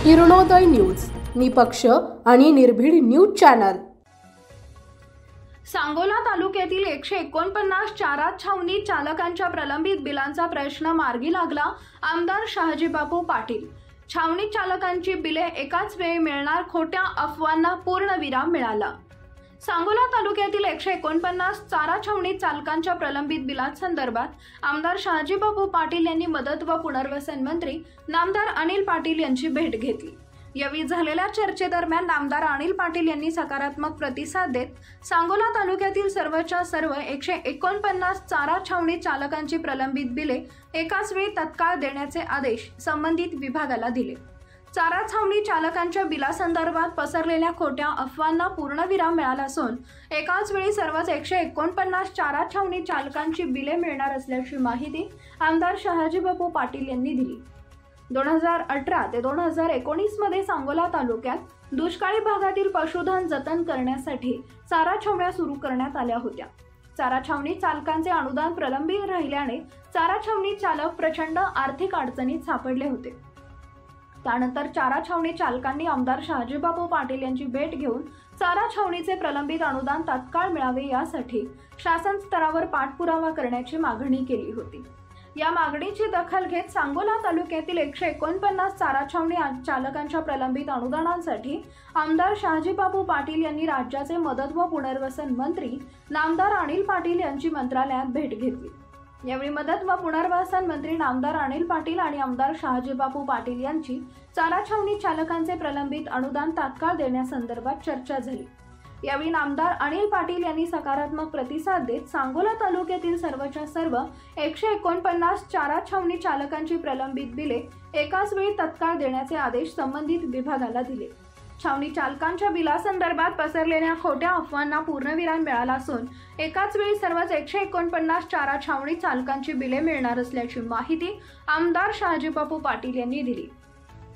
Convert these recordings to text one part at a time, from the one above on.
Kiranoday news, निपक्ष आणि निर्भीड न्यूज चॅनल। सांगोला तालुक्यातील 149 चारा छावणी चालकांच्या प्रलंबित बिलांचा प्रश्न मार्गी लागला। आमदार शहाजीबापू पाटील। छावणी चालकांची बिले एकाच वेळी मिळणार, खोट्या अफवांना पूर्णविराम मिळाला। सांगोला तालुक्यातील 149 चारा छावणी चालकांच्या प्रलंबित बिलांसंदर्भात आमदार शहाजीबापू पाटील यांनी मदत व पुनर्वसन मंत्री नामदार अनिल पाटील यांची भेट घेतली। यावेळी झालेल्या चर्चेदरम्यान नामदार अनिल पाटील यांनी सकारात्मक प्रतिसाद देत सांगोला तालुक्यातील सर्वच्या सर्व 149 चारा छावणी चालकांची प्रलंबित बिले एकाच वेळी तत्काळ देण्याचे आदेश संबंधित विभागाला दिले। चारा छावणी चालकांच्या बिलासंदर्भात पसरलेल्या खोट्या अफवांना पूर्णविराम मिळाला असून एकाच वेळी सर्वच 149 चारा छावणी चालकांची बिले मिळणार असल्याची माहिती आमदार शहाजीबापू पाटील यांनी दिली। 2018 ते 2019 मध्ये सांगोला तालुक्यात दुष्काळी भागातील पशुधन जतन करण्यासाठी चारा छावण्या सुरू करण्यात आल्या होत्या। चारा छावणी चालकांचे अनुदान प्रलंबित राहिल्याने चारा छावणी चालक प्रचंड आर्थिक अडचणीत सापडले होते। त्यानंतर चारा छावणी चालकांनी आमदार शहाजीबापू पाटील यांची भेट घेऊन चारा छावणीचे प्रलंबित अनुदान तात्काळ मिळावे यासाठी शासन स्तरावर पाठपुरावा करण्याची मागणी केली होती। या मागणीची दखल घेत सांगोला तालुक्यातील 149 चारा छावणी चालकांच्या प्रलंबित अनुदानांसाठी आमदार शहाजीबापू पाटील यांनी राज्याचे मदत व पुनर्वसन मंत्री नामदार अनिल पाटील यांची मंत्रालयात भेट घेतली। यावेळी मदत व पुनर्वसन मंत्री नामदार अनिल पाटील आणि आमदार शहाजीबापू पाटील यांची चारा छावणी चालकांचे प्रलंबित अनुदान तात्काळ देण्यासंदर्भात चर्चा झाली। यावेळी नामदार अनिल पाटील यांनी सकारात्मक प्रतिसाद देत सांगोला तालुक्यातील सर्वच्या सर्व 149 चारा छावणी चालकांची प्रलंबित बिले एकाच वेळी तत्काळ देण्याचे आदेश संबंधित विभागाला दिले। छावणी चालकांच्या बिलासंदर्भात पसरलेल्या खोट्या अफवांना पूर्णविराम मिळाला असून एकाच वेळी सर्वच 149 चारा छावणी चालकांची बिले मिळणार असल्याची माहिती आमदार शहाजीबापू पाटील यांनी दिली।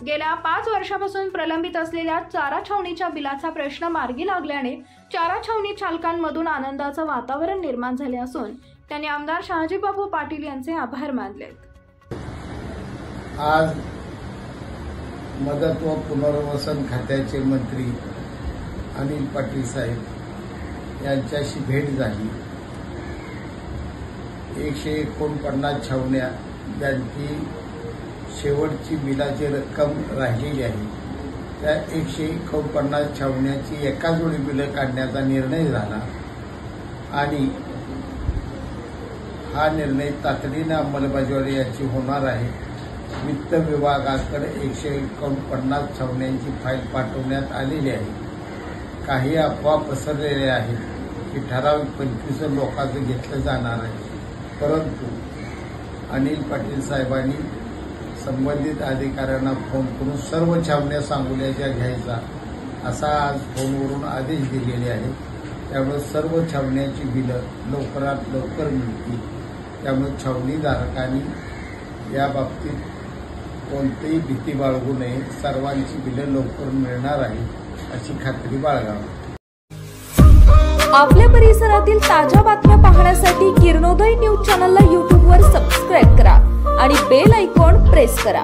गेल्या 5 वर्षापासून प्रलंबित असलेल्या चारा छावणीच्या बिलाचा प्रश्न मार्गी लागल्याने चारा छावणी चालकांमधून आनंदाचं वातावरण निर्माण झाले असून त्यांनी आमदार शहाजीबापू पाटील यांचे आभार मानले। आज मदत व पुनर्वसन खात्याचे मंत्री अनिल पाटील साहेब यांच्याशी भेट झाली। 149 छावण्या ज्यांची शेवटची बिलाची रक्कम राहिलेली आहे त्या 149 छावण्याची एकाच वेळी बिलं काढण्याचा निर्णय झाला आणि हा निर्णय तातडीने अंमलबजावणी याची होणार आहे। वित्त विभागाकडे 149 छावण्यांची फाईल पाठवण्यात आलेली आहे। काही अफवा पसरलेल्या आहेत की ठराविक 25 लोकांचं घेतलं जाणार आहे, परंतु अनिल पाटील साहेबांनी संबंधित अधिकाऱ्यांना फोन करून सर्व छावण्या सांगोल्याच्या घ्यायचा असा आज फोनवरून आदेश दिलेले आहेत। त्यामुळे सर्व छावण्याची बिलं लवकरात लवकर मिळतील। त्यामुळे छावणीधारकांनी या बाबतीत कोणतीही भीती बाळगू नये, सर्वांची बिलं लवकर मिळणार आहे अशी खात्री बाळगावी। आपल्या परिसरातील ताज्या बातम्या पाहण्यासाठी किरणोदय न्यूज चॅनलला YouTube वर सबस्क्राइब करा आणि बेल आयकॉन प्रेस करा।